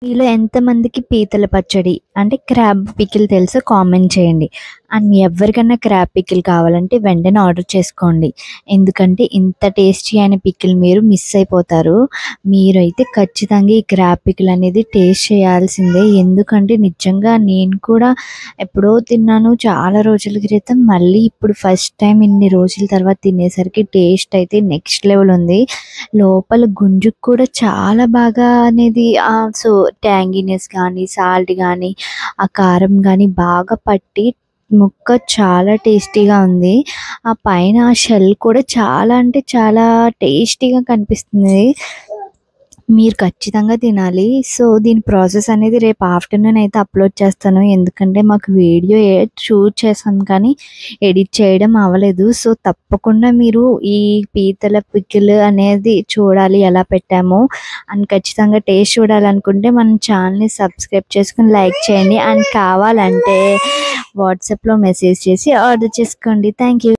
మీలో ఎంతమందికి పీతల పచ్చడి అంటే క్రాబ్ పికిల్ తెలుసో కామెంట్ చేయండి. అండ్ మీ ఎవరికన్నా క్రాబ్ పికిల్ కావాలంటే వెంటనే ఆర్డర్ చేసుకోండి. ఎందుకంటే ఇంత టేస్టీ అయిన పికిల్ మీరు మిస్ అయిపోతారు. మీరైతే ఖచ్చితంగా ఈ క్రాబ్ పికిల్ అనేది టేస్ట్ చేయాల్సిందే. ఎందుకంటే నిజంగా నేను కూడా ఎప్పుడో తిన్నాను చాలా రోజుల క్రితం. మళ్ళీ ఇప్పుడు ఫస్ట్ టైం ఇన్ని రోజుల తర్వాత తినేసరికి టేస్ట్ అయితే నెక్స్ట్ లెవెల్ ఉంది. లోపల గుంజుకు కూడా చాలా బాగా అనేది సో ట్యాంగీనెస్ కానీ సాల్ట్ కానీ ఆ కారం కానీ బాగా పట్టి ముక్క చాలా టేస్టీగా ఉంది. ఆ పైన ఆ షెల్ కూడా చాలా అంటే చాలా టేస్టీగా కనిపిస్తుంది. మీరు ఖచ్చితంగా తినాలి. సో దీని ప్రాసెస్ అనేది రేపు ఆఫ్టర్నూన్ అయితే అప్లోడ్ చేస్తాను. ఎందుకంటే మాకు వీడియో షూట్ చేసాను కానీ ఎడిట్ చేయడం అవ్వలేదు. సో తప్పకుండా మీరు ఈ పీతల పికిల్ అనేది చూడాలి ఎలా పెట్టామో. అండ్ ఖచ్చితంగా టేస్ట్ చూడాలనుకుంటే మన ఛానల్ని సబ్స్క్రైబ్ చేసుకుని లైక్ చేయండి. అండ్ కావాలంటే వాట్సాప్లో మెసేజ్ చేసి ఆర్డర్ చేసుకోండి. Thank you.